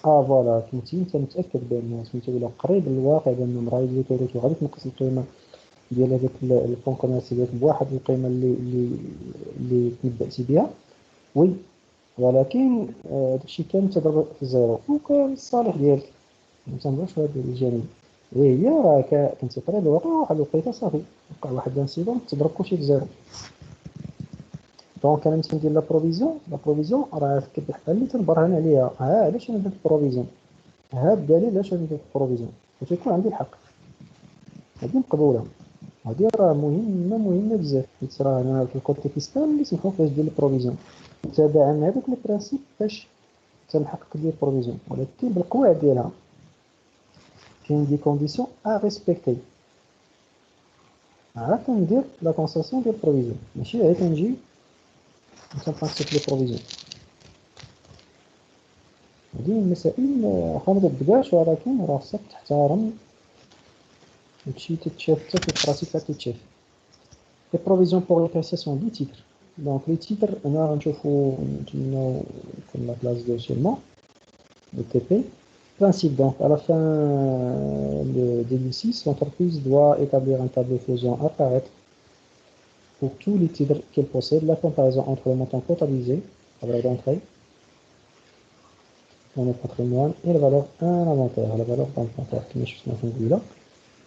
S1: فوالا كنتي انت متاكد بان سميتو ولا قريب للواقع بان راه لوتوروت وغادي تنقص القيمه ديال هذاك البون كوميرسي ديالك بواحد القيمه اللي تنبأتي بها، وي. ولكن داكشي كامل تضرب في الزيرو، وكان الصالح ديالك ما تنهضرش في هذا الجانب. هي راه كنتي قريب للواقع، واحد الوقيته صافي وقع واحد الانسيدون تضرب كلشي في الزيرو. دونك انا ملي تندير لا بروفيزيون راه بحال اللي تنبرهن عليها. علاش انا درت بروفيزيون؟ ها الدليل علاش انا درت بروفيزيون، وتيكون عندي الحق. هادي مقبوله، هادي راه مهمه بزاف، حيت راه انا في الكوتي فيسكال اللي سمحوا فاش دير البروفيزيون تبعا هذاك البرانسيب باش تنحقق ديال البروفيزيون، ولكن بالقواعد ديالها كاين دي كونديسيون ا ريسبكتي. عرفت ندير لا كونسيسيون ديال البروفيزيون، ماشي غير كنجي تنبانسيت لي بروفيزيون. هادي المسائل واخا ما تبداش، ولكن راه خصك تحترم هادشي تتشاف حتى في البراتيك تتشاف. لي بروفيزيون بوغ لابريسياسيون دي تيتر. دونك لي تيتر هنا غنشوفو نتمناو يكون لا كلاس ديال شيما le TP. Principe, donc à la fin de l'exercice, l'entreprise doit établir un tableau faisant apparaître pour tous les titres qu'elle possède la comparaison entre le montant comptabilisé, la valeur d'entrée, dans le patrimoine, et la valeur inventaire, la valeur d'inventaire.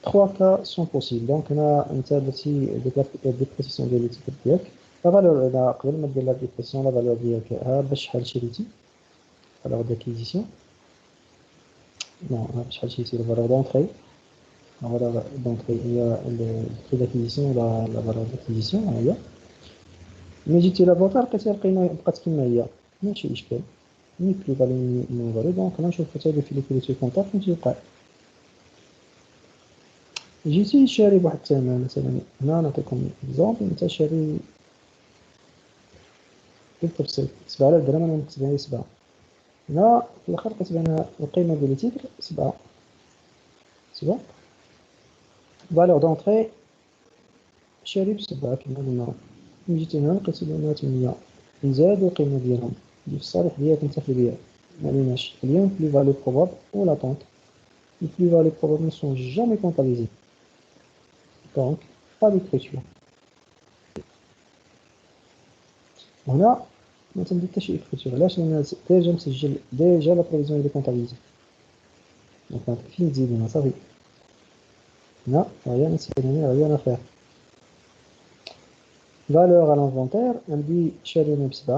S1: Trois cas sont possibles. Donc on a une table ici de dépréciation de l'étiquette. La valeur, la dépréciation, la valeur valeur d'acquisition. Non, شحال شي la valeur d'entrée. Voilà, donc il y a le prix d'acquisition, la valeur d'acquisition, mais j'ai tiré la valeur que c'est بقات كما هي ماشي إشكال ni plus value ni moins value donc أنا نشوف حتى في les comptables فهمتي يوقع جيتي شاري بواحد الثمن مثلا هنا نعطيكم إكزومبل أنت شاري بالتبسيط 7000 درهم أنا نكتب عليه 7 هنا في الآخر كتبان القيمة ديال التيتر 7 valeur d'entrée شاري ب7 كما قلنا جيت هنا لقيت بأنها 8 نزادو القيمة ديالهم اللي في الصالح ديالك انت في البيع معليناش اليوم plus value probable ou l'attente les plus value probable ne sont jamais comptabilisés donc pas d'écriture هنا ما تندير حتى شي écriture علاش لأن ديجا مسجل ديجا لا بروفيزيون اللي كونتابيليزي دونك فين تزيد هنا صافي هنا rien rien à faire valeur à l'inventaire عندي شارينا ب7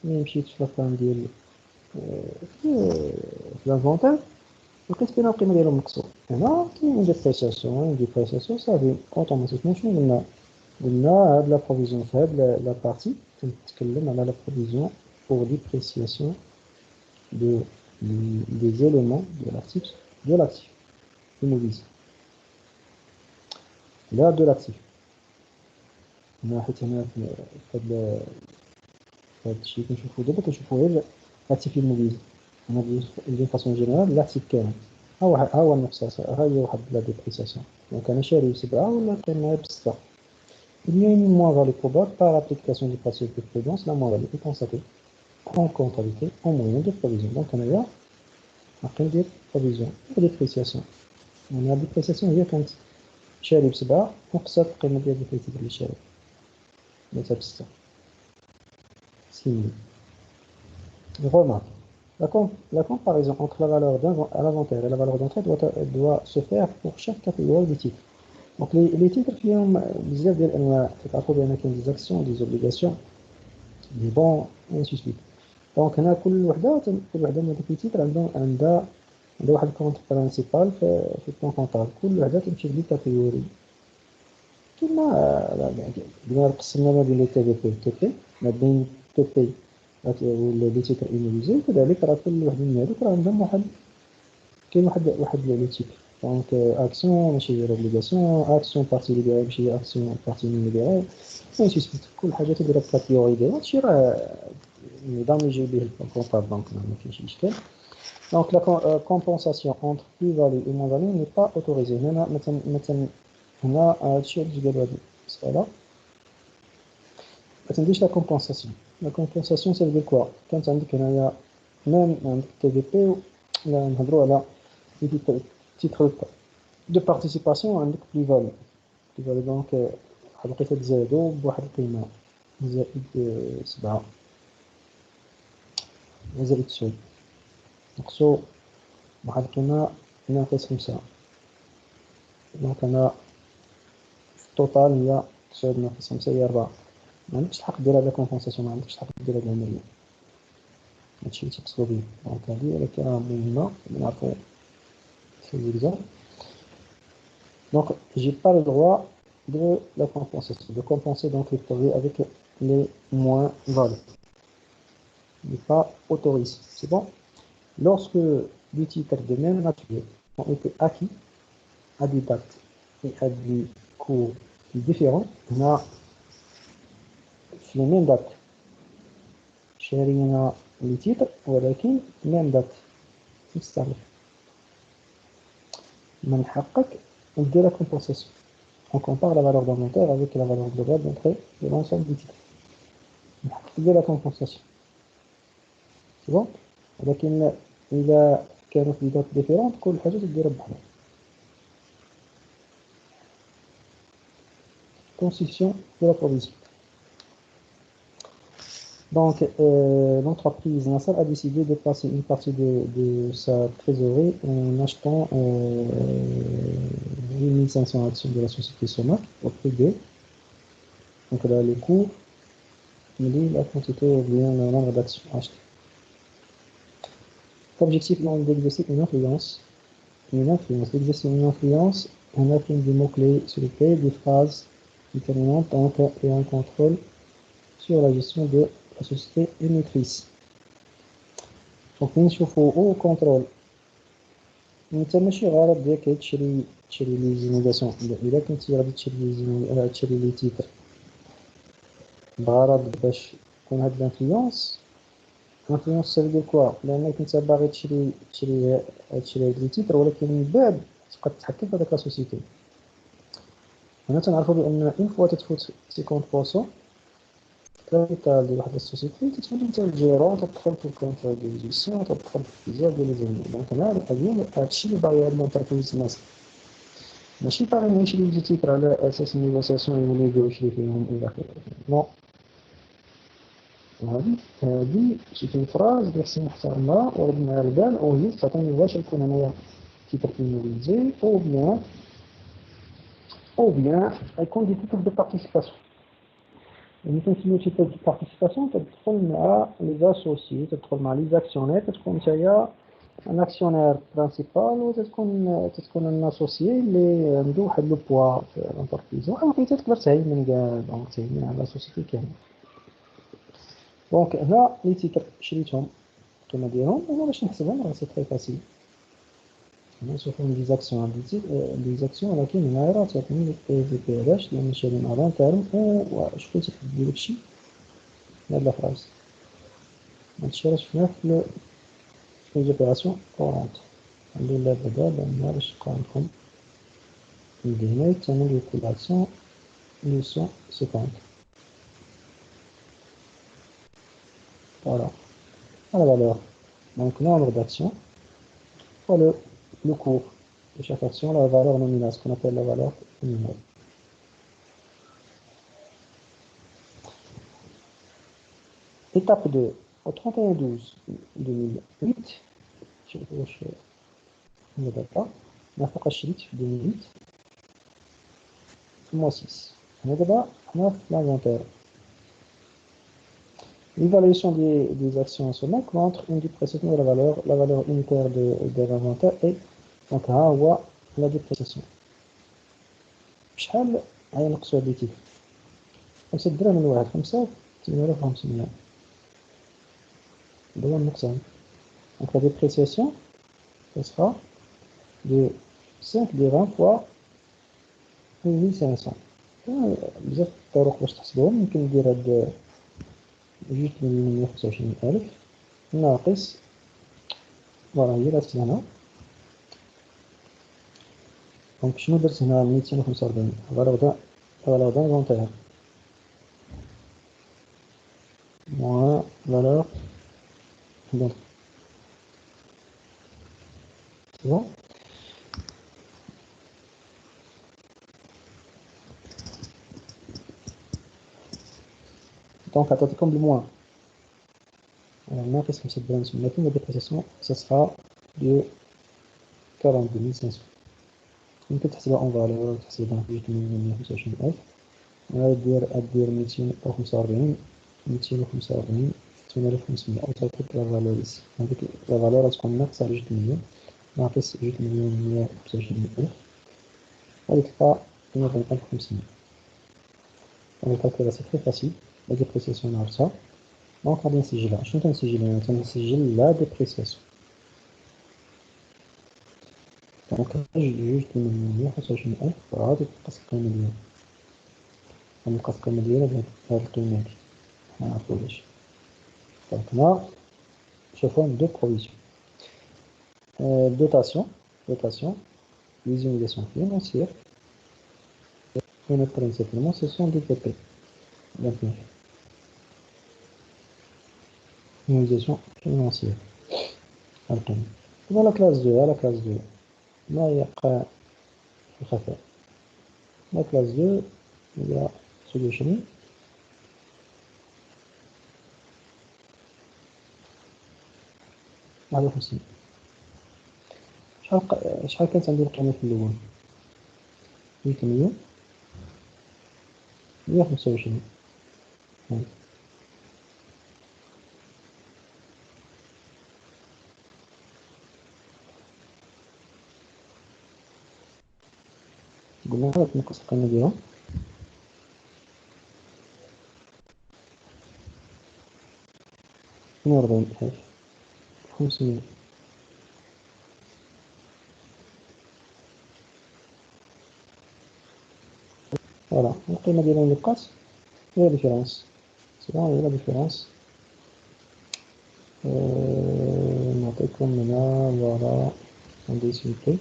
S1: ملي مشيت في الفان ديال في الانفونتير لقيت بين القيمه ديالهم مكسور هنا كاين ديبريسياسيون صافي اوتوماتيكمون شنو قلنا هاد لا بروفيزيون في هاد لا بارتي تنتكلم على لا بروفيزيون pour dépréciation des éléments de l'actif immobilier لا de l'actif هنا حيت هنا في هاد الشيء كنشوفو دابا كنشوفو غير l'actif immobilier هنا دو فاسون جينيرال l'actif كامل ها هو النقص ها هي واحد لا ديبريسياسيون دونك انا شاري ب7 ولا قيمه ب6 il y a une moins-value probable par application du principe de prudence la moins-value est constatée en comptabilité en moyen de provision donc on a après des provisions et dépréciation on a dépréciation هي كانت شاري ب7 نقصت القيمه ديال الفايده اللي شاري متى ب6 6000 remarque la comparaison entre la valeur à l'inventaire et la valeur d'entrée doit se faire pour chaque catégorie de titres. Donc les titres فيهم بزاف ديال الانواع كتعرفوا بان كاين des actions des obligations des bons et ainsi de suite. دونك هنا كل وحده من هذوك les titres عندها واحد الكونت برينسيبال في البلان كونطابل كل وحده تمشي لي كاتيجوري كما قسمنا ما بين لي تي بي ما بين تي بي لي تيتر ايموبيليزي كذلك راه كل واحد من هذوك راه عندهم كاين واحد لي تيب دونك اكسيون ماشي غير اوبليغاسيون اكسيون بارتي ليبرال ماشي اكسيون بارتي نون ليبرال ماشي كل حاجه تدير الكاتيجوري ديالها هادشي راه النظام يجي به الكونطابل دونك ما كاينش اشكال دونك لا كومبونساسيون اونتر بلو فاليو اي مون فاليو ني با اوتوريزي هنا مثلا هنا هادشي اللي قالوا هاد المساله ما تنديرش لا كومبونساسيون لا كومبونساسيون سي دير كوا كانت عندك هنايا ميم عندك تي في بي ولا نهضروا على تيتر دو بارتيسيباسيون عندك بلو فاليو دونك واحد الوقيته تزادو بواحد القيمه زائد 7 زائد 9 نقصو واحد القيمه ناقص 5 دونك انا في التوتال هي 9 ناقص 5 هي 4 ما عندكش الحق دير هاد لا كومبونساسيون ما عندكش الحق دير هاد العمليه هادشي اللي تيقصدو بيه دونك هادي ولكن راه مهمه نعرفو في l'exemple. Donc, j'ai pas le droit de la compensation, de compenser donc les produits avec les moins-values. Il n'est pas autorisé. C'est bon? Lorsque des titres de même nature ont été acquis à des dates et à des cours différents, on a les mêmes dates. شارينا les titres ولكن même date. مستعمل. من حقك de la compensation. On compare la valeur d'inventaire avec la valeur globale d'entrée de l'ensemble des titres. De la compensation. C'est bon? لكن إذا كانت بدات ديفيرونت كل حاجة تدير بحالها. Constitution de la provision. Donc, l'entreprise Nassar a décidé de passer une partie de sa trésorerie en achetant 8500 actions de la société Somac au prix de. Donc là, le coût, la quantité ou bien le nombre d'actions achetées. L'objectif est d'exercer une influence une influence. D'exercer une influence, on affine des mots-clés sur lesquels des phrases déterminantes et un contrôle sur la gestion de la société émettrice. Donc نشوفوا au contrôle. انت ماشي غرض ديالك تشري لي زينيغاسيون، الا كنتي غادي تشري لي تيتر بغرض باش تكون هاد الانفلونس سير كوا، لانك انت باغي تشري هاد لي تيتر، ولكن من بعد تبقى تتحكم في هذاك لا سوسيتي. هنا تنعرفوا بان اون فوا تتفوت 50% كابيتال ديال واحد السوسيتي، تتولي انت الجيرون، تدخل في الكونترول ديال الجيستيون، تدخل في بزاف ديال لي زينيغ. دونك هنا هادشي اللي باغي هاد لونتربريز الناس، ماشي باغي نشري لي تيتر على اساس نيغوسياسيون يولي يبيعو يشري فيهم الى اخره. نو، هادي شي فراز اللي خصني نحترمها ونرد على البال، وهي تعطيني واش يكون انايا تيتر immobilisé ou bien يكون دي تيتر دو بارتيسيباسيون. يعني كنسميو تيتر دو بارتيسيباسيون، تدخل مع لي اسوسيي، تدخل مع لي زاكسيونير، تكون نتايا ان اكسيونير برينسيبال، وتتكون ان اسوسيي اللي عنده واحد لو بوا في لونتربريز، وحقيقة تقدر تهيمن كاع، دونك تهيمن على لا سوسيتي كامله. دونك هنا لي تيتر شريتهم القيمه ديالهم، هنا باش نحسبهم راه سي تري فاسيل. هنا نشوفهم لي زاكسيون لي زاكسيون، ولكن هنا راه تعطيني اي في بي علاش، لان شارين على لون تيرم. وشكون تيحدد لي داكشي؟ هاد لا فراز هادشي راه شفناه في لي زوبيراسيون كورونت. ندير لها دابا لان باش تبقى عندكم ندير هنا الثمن ديال كل اكسيون 250. Voilà, la valeur. Donc, nombre d'actions fois le cours de chaque action, la valeur nominale, ce qu'on appelle la valeur nominale. Étape 2, au 31/12/2008, je ne sais pas, نفق الشريط في 2008 في mois 6. On est d'abord l'inventaire. L'évaluation des actions en sommet contre une dépréciation de la valeur unitaire de l'inventaire et donc ها هو la dépréciation. شحال غينقصوا هاد لي تيتر؟ 5 دراهم من واحد، 5,8500 هذا هو النقصان. Donc la dépréciation ça sera de 5 dirhams fois 1500. بزاف الطرق باش تحسبوهم، يمكن دير هاد 2,125,000 ناقص، فوالا هي اللي درت هنا. دونك شنو درت هنا؟ 245 valeur d'inventaire moins valeur d'entrée. C'est bon? Donc attendez comme le moins. Alors qu'est-ce que c'est bien? Maintenant la dépréciation ça sera de 42 500. يمكن تحسبها اون فالور، تحسبها في 2,125,000. غادير 245 8500 او تعطيك لا فالور يس. هذيك لا فالور تكون ناقصة 2 مليون ناقص 2,125,000، غادي تلقى 2,500. دونك هكا سي تري فاسيل، لا ديبريسياسيون عرفتها. دونك غادي نسجلها. شنو تنسجل هنا؟ تنسجل لا ديبريسياسيون. دونك 2,125,000 غادي تنقص القيمة ديالها، غنقص القيمة ديالها بهاد القيمة هادي، منعرفو علاش. دونك هنا شوفو دو بروفيزيون. dotation, les obligations financières, et notre principalement ce sont des TP. Donc, obligations financières. Dans la classe 2, ما يبقى في الخفاء. La classe 2 il y a solution. على 50. شحال كانت عندي القيمة في الأول؟ 125. قلنا تنقص القيمة ديالهم 42,500. فوالا القيمة ديالهم اللي بقات هي لا ديفيرونس، هي لا ديفيرونس. نعطيكم هنا فوالا عندي سيمبلي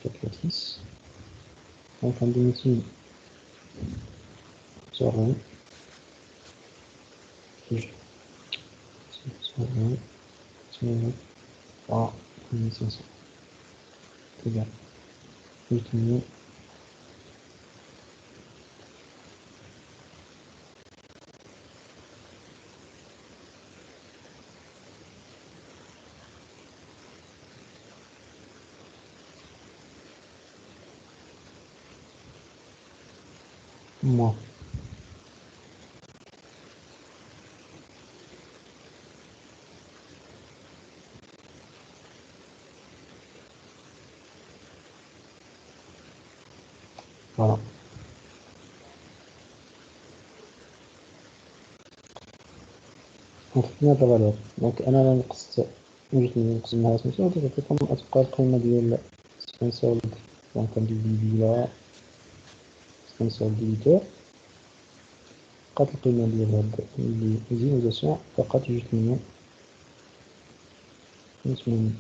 S1: كالكولاتريس. دونك عندي 270 جوج 70 80 500 تبع 800 moins. Voilà. Donc هنا هذا valeur. Donc أنا نقصت جيت نقسم على 500 تعطيكم أتبقى القيمة ديال سبونسور. دونك نديفيدي لا سبونسور ديفيدور بقات القيمة ديال هاد ليزيميزاسيون فقط 2,800 500.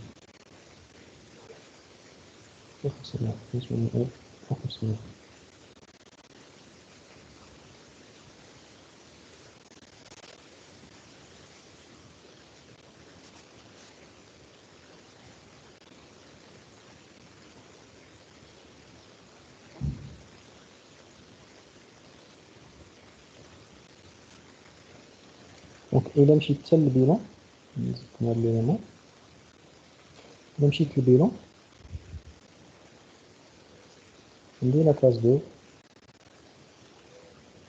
S1: دونك إلا مشيت حتى للبيلون نزيدكم هاد ليليمون. إلا مشيت للبيلون عندي لا كاس 2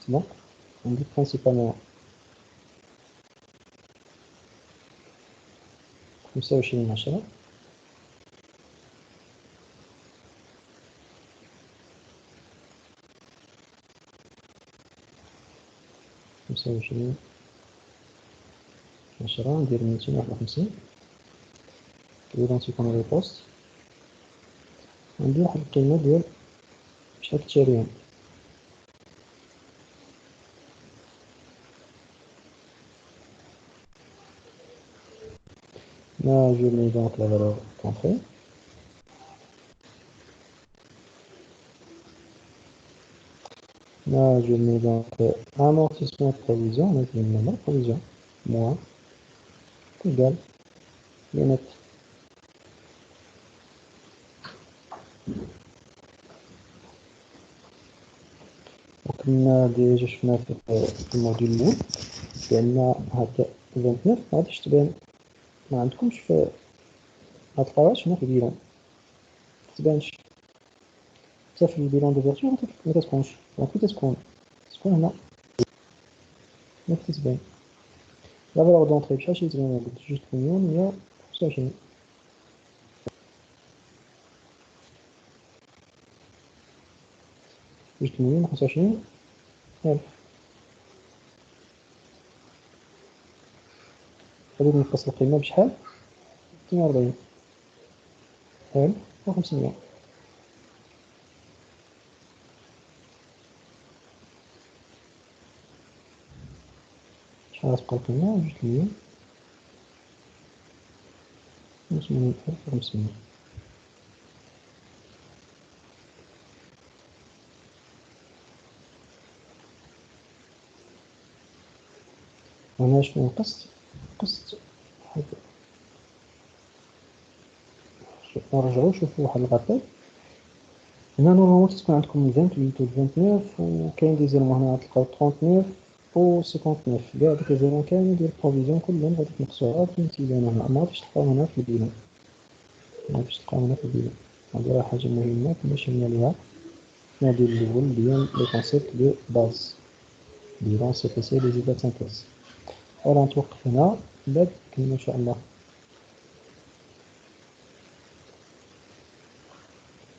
S1: دونك عندي برينسيبالمون 25/10 25/10 ندير 251 كيدونتيكم لي بوست. عندي واحد القيمة ديال شحال كتشريهم. Là, je mets donc la valeur d'entrée. Là, je mets donc amortissement de provision, donc je mets la provision, moins, égal, le net. Donc, on a déjà شفنا في الموديل الأول بأن هاد 29 مغاديش تبان، ما عندكمش في هاد القواعد هنا في البيلون متبانش حتى في البيلون دوفيرتور مكتكونش. دونك فين تكون هنا ما كتبان. لا فالور دونطري بشحال شي تبان قلت 2,125. جوج 2,125,000. غادي نقص القيمة بشحال 42,500. شحال غتبقى القيمة 2,88,500. وهنا شنو قصت نرجعو نشوفو واحد الغابيل. هنا نورمالمون تكون عندكم 28 و 29 وكاين دي زيرو هنا غتلقاو 39 و 59 كاع ديك الزيرو كامل ديال البروفيزيون كلهم غادي تنقصوها في الميزان. هنا ما غاديش تلقاو هنا في البيلون، هادي راه حاجة مهمة كما شفنا ليها في الموديل الأول ديال لي كونسيبت دو باز ديال سي بي سي لي زيبات سانتيز. فوالا نتوقف هنا بعد نكملو إن شاء الله.